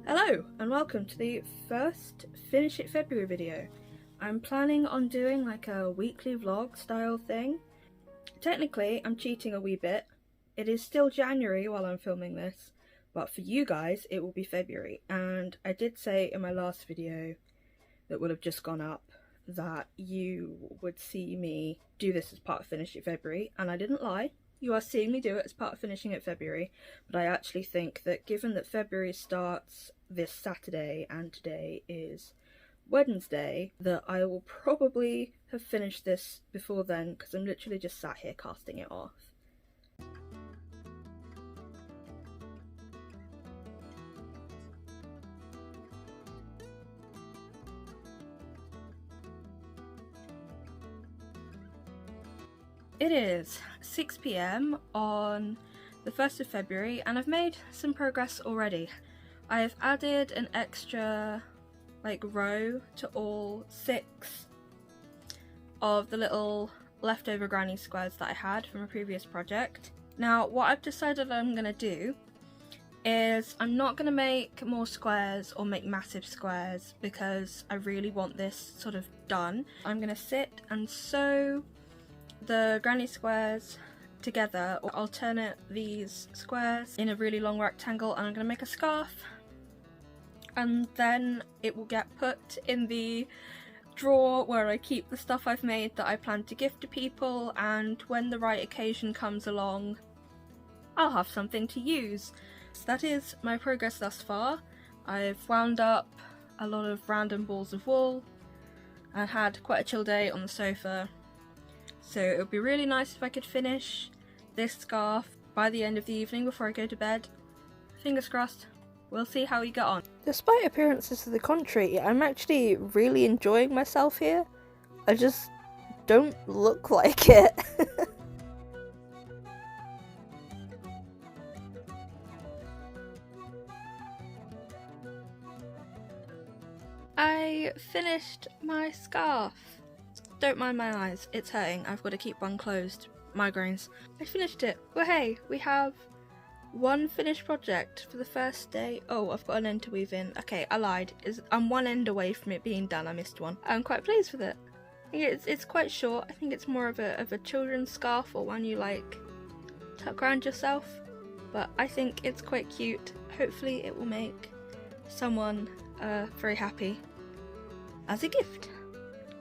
Hello and welcome to the first Finish It February video. I'm planning on doing like a weekly vlog style thing. Technically I'm cheating a wee bit. It is still January while I'm filming this, but for you guys it will be February. And I did say in my last video that would have just gone up that you would see me do this as part of Finish It February, and I didn't lie. You are seeing me do it as part of Finishing It February, but I actually think that given that February starts this Saturday and today is Wednesday, that I will probably have finished this before then, because I'm literally just sat here casting it off. It is 6 PM on the 1st of February and I've made some progress already. I've added an extra row to all 6 of the little leftover granny squares that I had from a previous project. Now what I've decided I'm going to do is I'm not going to make more squares or make massive squares because I really want this sort of done. I'm going to sit and sew the granny squares together, or alternate these squares in a really long rectangle, and I'm going to make a scarf, and then it will get put in the drawer where I keep the stuff I've made that I plan to gift to people, and when the right occasion comes along I'll have something to use. So that is my progress thus far. I've wound up a lot of random balls of wool and had quite a chill day on the sofa. So it would be really nice if I could finish this scarf by the end of the evening before I go to bed. Fingers crossed. We'll see how we get on. Despite appearances to the contrary, I'm actually really enjoying myself here. I just don't look like it. I finished my scarf. Don't mind my eyes, it's hurting. I've got to keep one closed. Migraines. I finished it. Well, hey, we have one finished project for the first day. Oh, I've got an end to weave in. Okay, I lied. I'm one end away from it being done. I missed one. I'm quite pleased with it. It's quite short. I think it's more of a children's scarf, or one you tuck around yourself. But I think it's quite cute. Hopefully it will make someone very happy as a gift.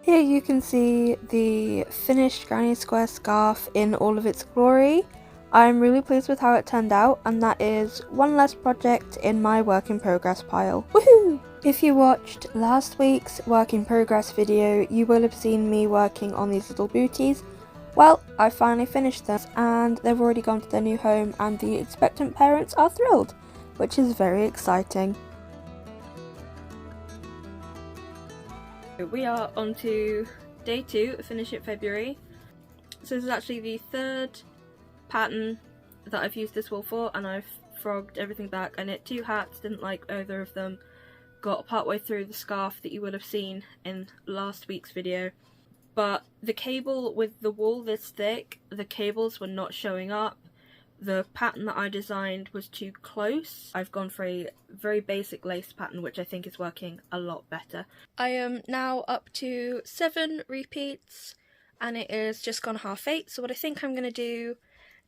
Here you can see the finished granny square scarf in all of its glory. I'm really pleased with how it turned out, and that is one less project in my work in progress pile. Woohoo! If you watched last week's work in progress video, you will have seen me working on these little booties. Well, I finally finished them and they've already gone to their new home, and the expectant parents are thrilled, which is very exciting. We are on to day 2 of Finish It February. So this is actually the 3rd pattern that I've used this wool for, and I've frogged everything back. I knit 2 hats, didn't like either of them. Got partway through the scarf that you would have seen in last week's video. But the cable with the wool this thick, the cables were not showing up. The pattern that I designed was too close. I've gone for a very basic lace pattern, which I think is working a lot better. I am now up to 7 repeats and it is just gone 8:30. So what I think I'm going to do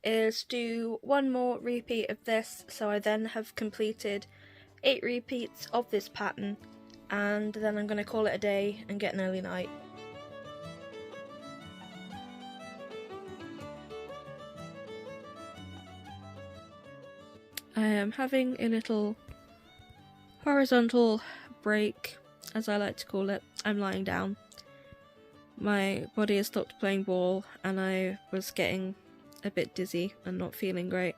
is do one more repeat of this, so I then have completed 8 repeats of this pattern, and then I'm going to call it a day and get an early night. I am having a little horizontal break, as I like to call it. I'm lying down. My body has stopped playing ball and I was getting a bit dizzy and not feeling great.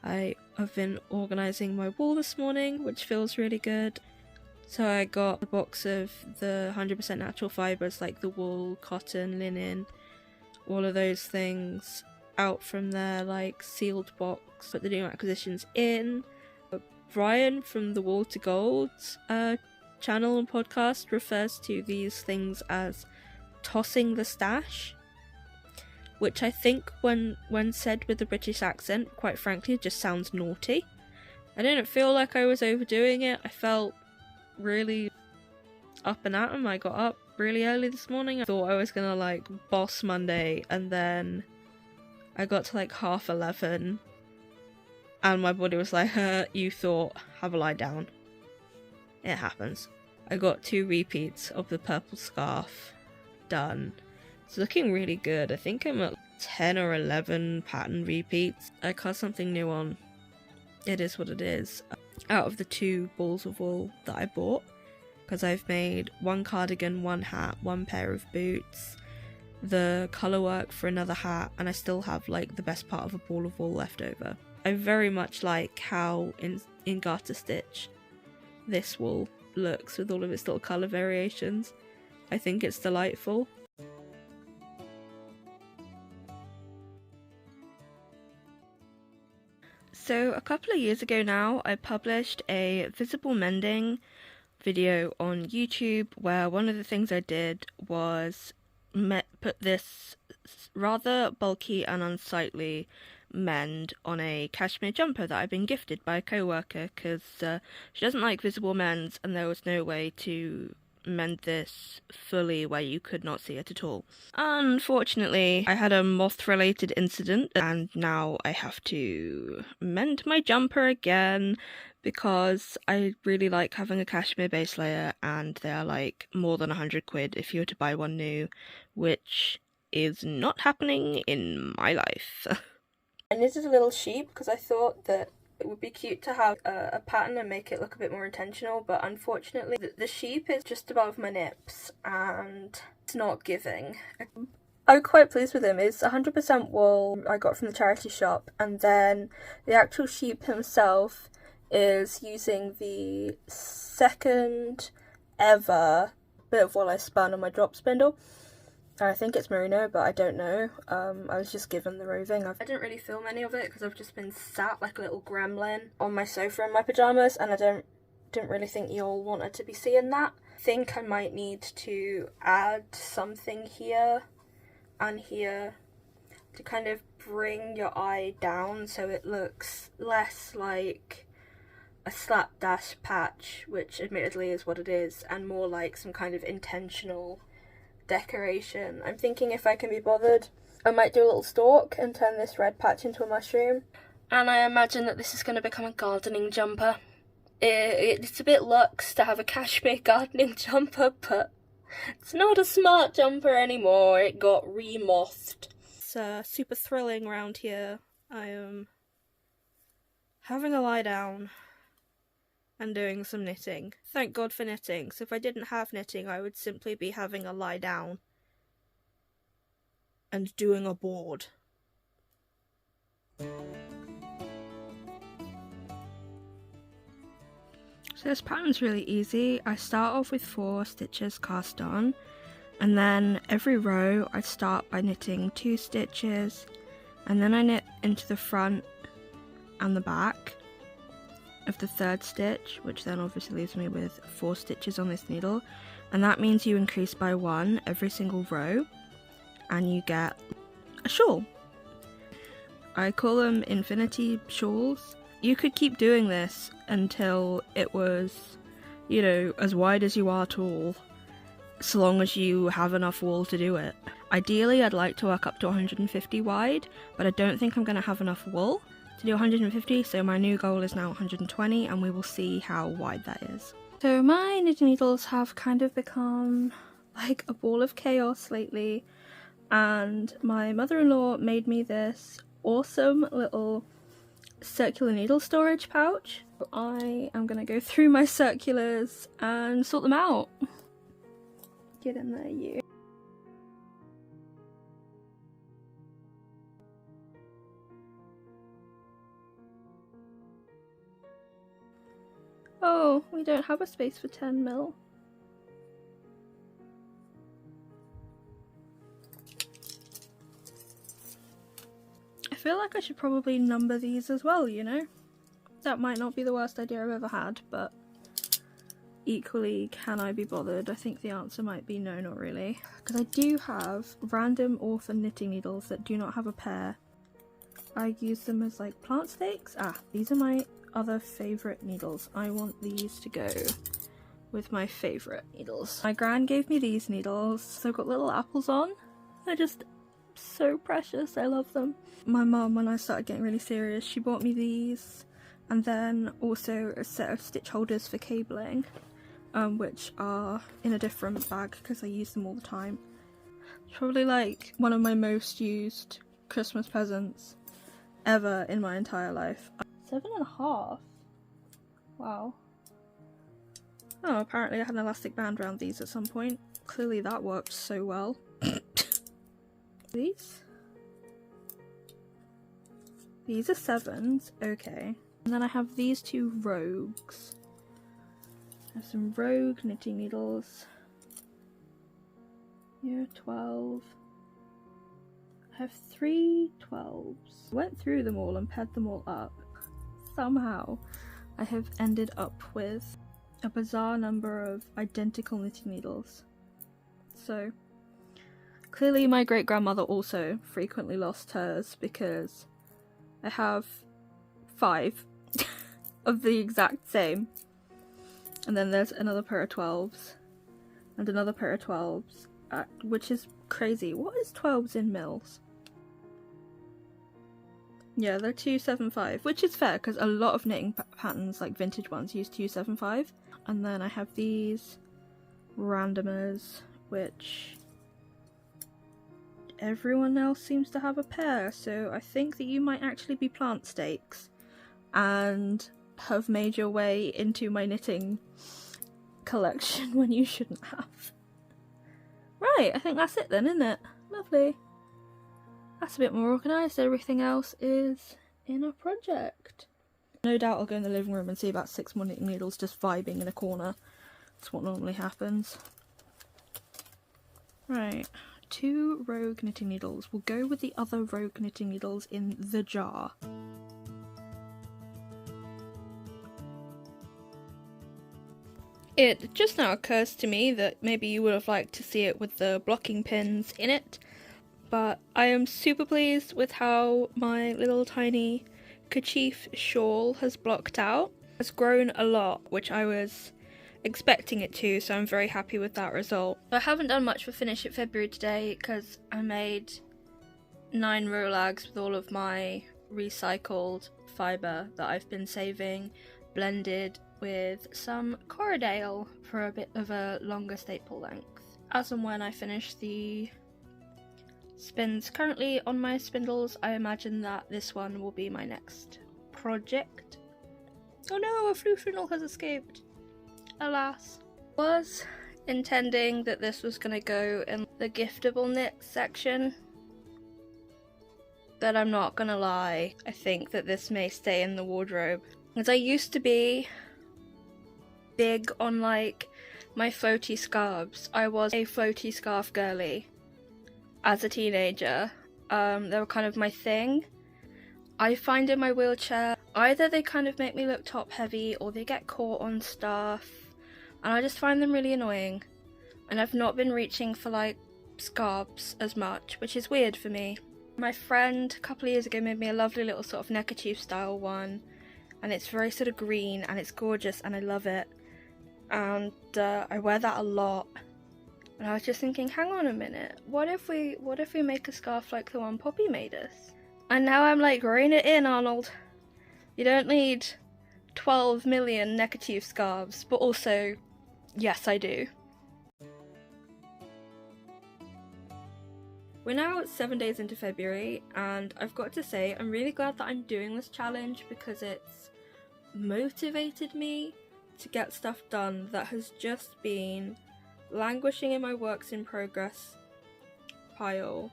I have been organising my wool this morning, which feels really good. So I got a box of the 100% natural fibres, like the wool, cotton, linen, all of those things out from their sealed box. Put the new acquisitions in. Brian from the Wool to Gold channel and podcast refers to these things as tossing the stash, which I think when said with a British accent, quite frankly, just sounds naughty. I didn't feel like I was overdoing it. I felt really up and at 'em. I got up really early this morning. I thought I was gonna like boss Monday, and then I got to like 11:30 and my body was like, you thought, have a lie down. It happens. I got 2 repeats of the purple scarf done. It's looking really good. I think I'm at 10 or 11 pattern repeats. I cut something new on. It is what it is. Out of the 2 balls of wool that I bought, because I've made 1 cardigan, 1 hat, 1 pair of boots, the colour work for another hat, and I still have like the best part of a ball of wool left over. I very much like how in garter stitch this wool looks with all of its little colour variations. I think it's delightful. So a couple of years ago now, I published a visible mending video on YouTube where one of the things I did was put this rather bulky and unsightly mend on a cashmere jumper that I'd been gifted by a co-worker because she doesn't like visible mends, and there was no way to mend this fully where you could not see it at all. Unfortunately, I had a moth-related incident and now I have to mend my jumper again because I really like having a cashmere base layer, and they are like more than 100 quid if you were to buy one new, which is not happening in my life. I knitted a little sheep because I thought that it would be cute to have a pattern and make it look a bit more intentional, but unfortunately the sheep is just above my nips and it's not giving. I'm quite pleased with him. It's 100% wool I got from the charity shop, and then the actual sheep himself is using the second ever bit of wool I spun on my drop spindle. I think it's merino, but I don't know. I was just given the roving. I didn't really film any of it because I've just been sat like a little gremlin on my sofa in my pyjamas, and I didn't really think you all wanted to be seeing that. I think I might need to add something here and here to kind of bring your eye down so it looks less like a slapdash patch, which admittedly is what it is, and more like some kind of intentional decoration. I'm thinking if I can be bothered, I might do a little stalk and turn this red patch into a mushroom. And I imagine that this is going to become a gardening jumper. It's a bit luxe to have a cashmere gardening jumper, but it's not a smart jumper anymore. It got remothed. It's super thrilling around here. I am having a lie down and doing some knitting. Thank God for knitting. So if I didn't have knitting, I would simply be having a lie down and doing a board. So this pattern's really easy. I start off with 4 stitches cast on, and then every row I start by knitting 2 stitches, and then I knit into the front and the back of the 3rd stitch, which then obviously leaves me with 4 stitches on this needle, and that means you increase by 1 every single row and you get a shawl. I call them infinity shawls. You could keep doing this until it was, you know, as wide as you are tall, so long as you have enough wool to do it. Ideally I'd like to work up to 150 wide, but I don't think I'm going to have enough wool to do 150, so my new goal is now 120, and we will see how wide that is. So my knitting needles have kind of become like a ball of chaos lately, and my mother-in-law made me this awesome little circular needle storage pouch. I am going to go through my circulars and sort them out. Get in there, you. Oh, we don't have a space for 10 mil. I feel like I should probably number these as well, you know? That might not be the worst idea I've ever had, but equally, can I be bothered? I think the answer might be no, not really. Because I do have random orphan knitting needles that do not have a pair. I use them as like plant stakes. Ah, these are my other favourite needles. I want these to go with my favourite needles. My gran gave me these needles, so I've got little apples on. They're just so precious, I love them. My mum, when I started getting really serious, she bought me these, and then also a set of stitch holders for cabling, which are in a different bag because I use them all the time. It's probably like one of my most used Christmas presents ever in my entire life. 7.5. Wow. Oh, apparently I had an elastic band around these at some point. Clearly that worked so well. These are 7s, okay. And then I have these two rogues. I have some rogue knitting needles. Here, 12. I have 3 12s. I went through them all and paired them all up. Somehow I have ended up with a bizarre number of identical knitting needles. So clearly my great-grandmother also frequently lost hers, because I have 5 of the exact same. And then there's another pair of 12s and another pair of 12s, which is crazy. What is 12s in mils? Yeah, they're 275, which is fair because a lot of knitting patterns, like vintage ones, use 275. And then I have these randomers, which everyone else seems to have a pair, so I think that you might actually be plant stakes and have made your way into my knitting collection when you shouldn't have. Right, I think that's it then, isn't it? Lovely. That's a bit more organised. Everything else is in a project. No doubt I'll go in the living room and see about 6 more knitting needles just vibing in a corner. That's what normally happens. Right, 2 rogue knitting needles. We'll go with the other rogue knitting needles in the jar. It just now occurs to me that maybe you would have liked to see it with the blocking pins in it, but I am super pleased with how my little tiny kerchief shawl has blocked out. It's grown a lot, which I was expecting it to, so I'm very happy with that result. I haven't done much for Finish It February today because I made 9 rolags with all of my recycled fibre that I've been saving, blended with some Corriedale for a bit of a longer staple length. As and when I finish the spins currently on my spindles, I imagine that this one will be my next project. Oh no, a fluffinal has escaped. Alas. Was intending that this was going to go in the giftable knit section, but I'm not gonna lie, I think that this may stay in the wardrobe. As I used to be big on like my floaty scarves. I was a floaty scarf girly as a teenager. They were kind of my thing. I find in my wheelchair, either they kind of make me look top heavy or they get caught on stuff, and I just find them really annoying. And I've not been reaching for like scarves as much, which is weird for me. My friend a couple of years ago made me a lovely little sort of neckerchief style one, and it's very sort of green and it's gorgeous and I love it. And I wear that a lot. And I was just thinking, hang on a minute, what if we make a scarf like the one Poppy made us? And now I'm like, rein it in, Arnold. You don't need 12 million neckerchief scarves, but also, yes, I do. We're now 7 days into February, and I've got to say, I'm really glad that I'm doing this challenge because it's motivated me to get stuff done that has just been languishing in my works in progress pile,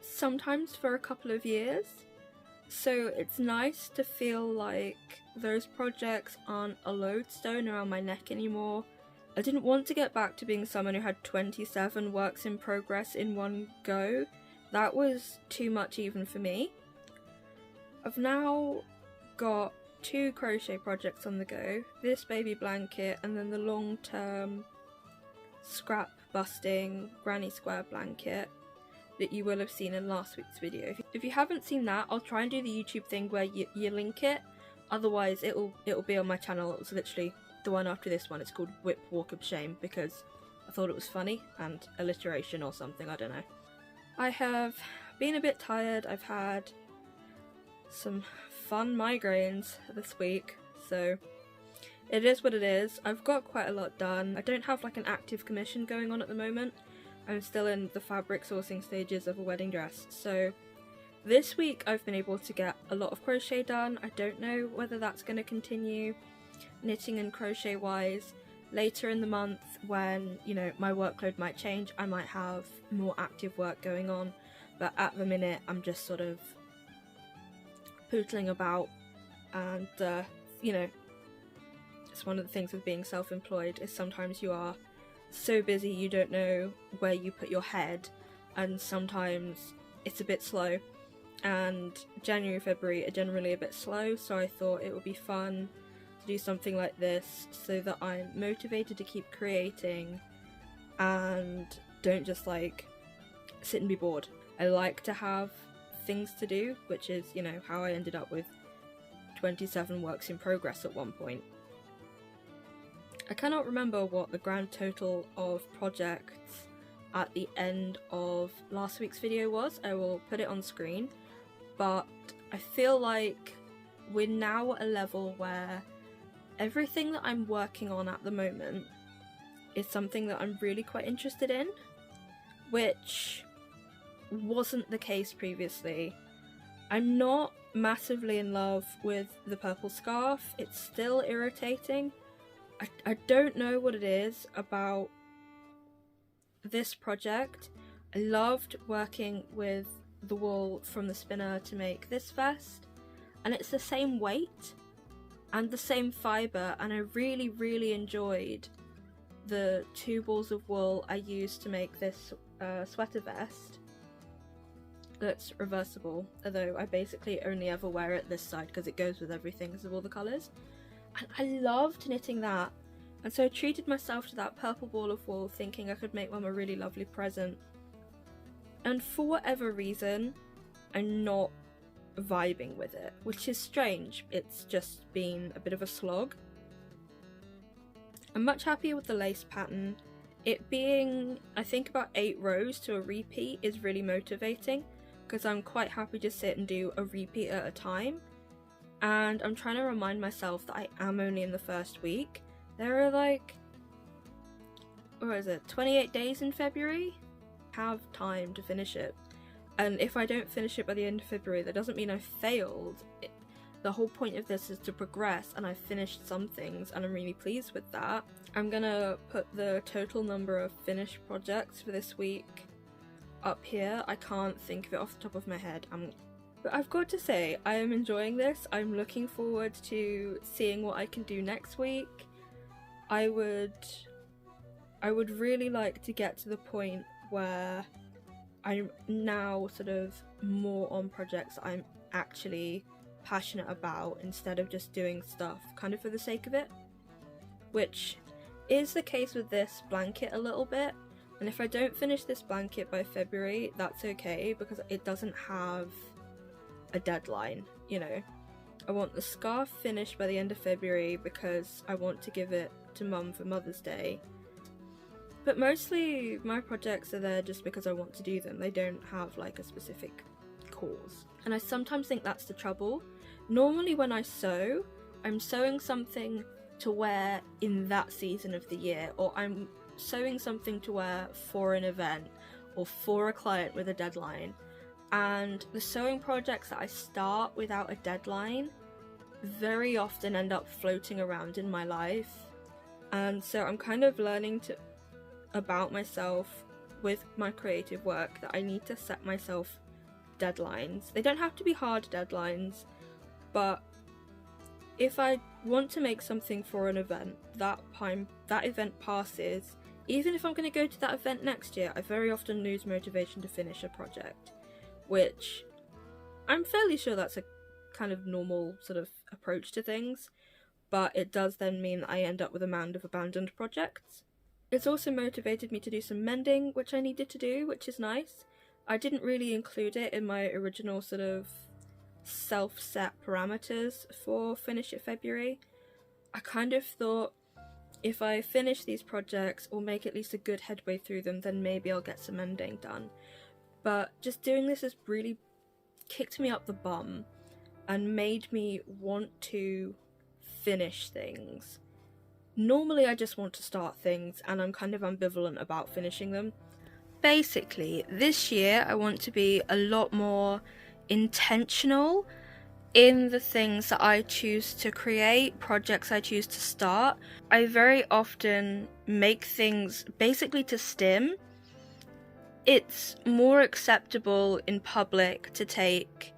sometimes for a couple of years. So it's nice to feel like those projects aren't a lodestone around my neck anymore. I didn't want to get back to being someone who had 27 works in progress in one go. That was too much even for me. I've now got two crochet projects on the go. This baby blanket and then the long-term scrap busting granny square blanket that you will have seen in last week's video. If you haven't seen that, I'll try and do the YouTube thing where you link it. Otherwise it'll be on my channel. It was literally the one after this one. It's called Whip Walk of Shame because I thought it was funny and alliteration or something, I don't know. I have been a bit tired. I've had some fun migraines this week, so it is what it is. I've got quite a lot done. I don't have like an active commission going on at the moment. I'm still in the fabric sourcing stages of a wedding dress, so this week I've been able to get a lot of crochet done. I don't know whether that's going to continue knitting and crochet wise. Later in the month, when, you know, my workload might change, I might have more active work going on, but at the minute I'm just sort of pootling about, and you know, it's one of the things with being self-employed is sometimes you are so busy you don't know where you put your head, and sometimes it's a bit slow, and January, February are generally a bit slow, so I thought it would be fun to do something like this so that I'm motivated to keep creating and don't just like sit and be bored. I like to have things to do, which is, you know, how I ended up with 27 works in progress at one point. I cannot remember what the grand total of projects at the end of last week's video was. I will put it on screen, but I feel like we're now at a level where everything that I'm working on at the moment is something that I'm really quite interested in, which wasn't the case previously. I'm not massively in love with the purple scarf. It's still irritating. I don't know what it is about this project. I loved working with the wool from the spinner to make this vest, and it's the same weight and the same fibre, and I really enjoyed the 2 balls of wool I used to make this sweater vest that's reversible, although I basically only ever wear it this side because it goes with everything because of all the colours. And I loved knitting that, and so I treated myself to that purple ball of wool thinking I could make Mum a really lovely present, and for whatever reason I'm not vibing with it, which is strange. It's just been a bit of a slog. I'm much happier with the lace pattern. It being, I think, about 8 rows to a repeat is really motivating because I'm quite happy to sit and do a repeat at a time, and I'm trying to remind myself that I am only in the first week. There are like, what is it, 28 days in February? I have time to finish it, and if I don't finish it by the end of February, that doesn't mean I failed. The whole point of this is to progress, and I've finished some things and I'm really pleased with that. I'm gonna put the total number of finished projects for this week up here. I can't think of it off the top of my head. But I've got to say, I am enjoying this. I'm looking forward to seeing what I can do next week. I would really like to get to the point where I'm now sort of more on projects I'm actually passionate about instead of just doing stuff kind of for the sake of it, which is the case with this blanket a little bit. And if I don't finish this blanket by February, that's okay because it doesn't have a deadline, you know. I want the scarf finished by the end of February because I want to give it to Mum for Mother's Day. But mostly my projects are there just because I want to do them. They don't have like a specific cause. And I sometimes think that's the trouble. Normally when I sew, I'm sewing something to wear in that season of the year, or I'm sewing something to wear for an event or for a client with a deadline. And the sewing projects that I start without a deadline very often end up floating around in my life. And so I'm kind of learning about myself with my creative work that I need to set myself deadlines. They don't have to be hard deadlines, but if I want to make something for an event, that event passes. Even if I'm going to go to that event next year, I very often lose motivation to finish a project, which I'm fairly sure that's a kind of normal sort of approach to things, but it does then mean that I end up with a mound of abandoned projects. It's also motivated me to do some mending, which I needed to do, which is nice. I didn't really include it in my original sort of self-set parameters for Finish It February. I kind of thought if I finish these projects or make at least a good headway through them, then maybe I'll get some mending done. But just doing this has really kicked me up the bum and made me want to finish things. Normally I just want to start things and I'm kind of ambivalent about finishing them. Basically, this year I want to be a lot more intentional in the things that I choose to create, projects I choose to start. I very often make things basically to stim. It's more acceptable in public to take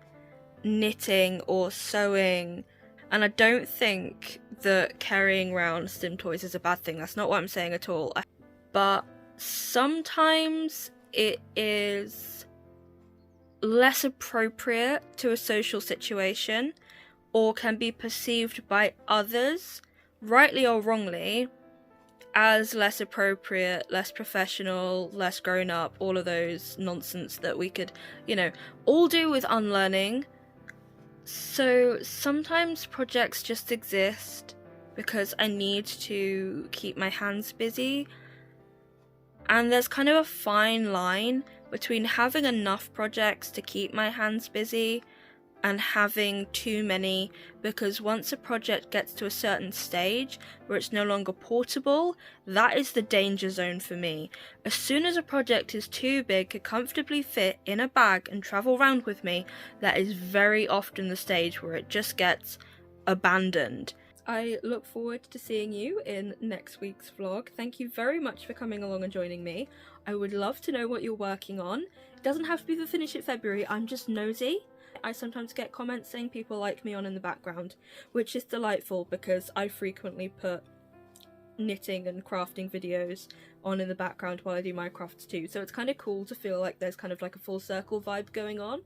knitting or sewing, and I don't think that carrying around stim toys is a bad thing. That's not what I'm saying at all. But sometimes it is less appropriate to a social situation, or can be perceived by others, rightly or wrongly, as less appropriate, less professional, less grown up, all of those nonsense that we could, all do with unlearning. So sometimes projects just exist because I need to keep my hands busy. And there's kind of a fine line between having enough projects to keep my hands busy and having too many, because once a project gets to a certain stage where it's no longer portable, that is the danger zone for me. As soon as a project is too big to comfortably fit in a bag and travel around with me, that is very often the stage where it just gets abandoned. I look forward to seeing you in next week's vlog. Thank you very much for coming along and joining me. I would love to know what you're working on. It doesn't have to be the Finish It February, I'm just nosy. I sometimes get comments saying people like me on in the background, which is delightful because I frequently put knitting and crafting videos on in the background while I do my crafts too, so it's kind of cool to feel like there's kind of like a full circle vibe going on.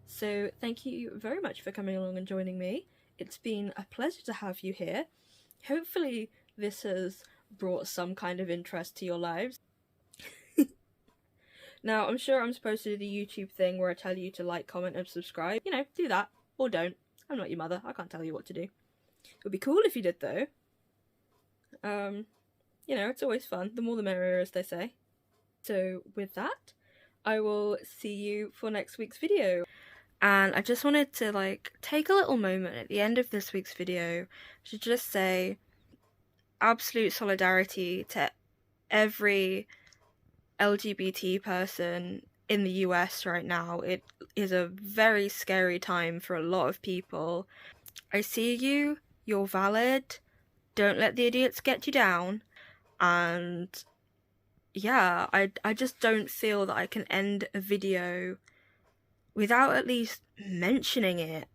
So thank you very much for coming along and joining me. It's been a pleasure to have you here. Hopefully this has brought some kind of interest to your lives. Now, I'm sure I'm supposed to do the YouTube thing where I tell you to like, comment and subscribe. Do that. Or don't. I'm not your mother. I can't tell you what to do. It would be cool if you did, though. It's always fun. The more the merrier, as they say. So, with that, I will see you for next week's video. And I just wanted to, take a little moment at the end of this week's video to just say absolute solidarity to every LGBT person in the US right now. It is a very scary time for a lot of people. I see you, you're valid, don't let the idiots get you down, and yeah, I just don't feel that I can end a video without at least mentioning it.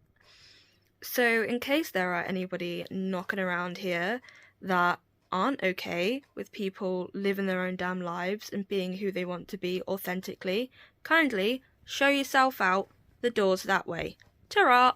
So in case there are anybody knocking around here that aren't okay with people living their own damn lives and being who they want to be authentically, kindly show yourself out. The door's that way. Ta-ra!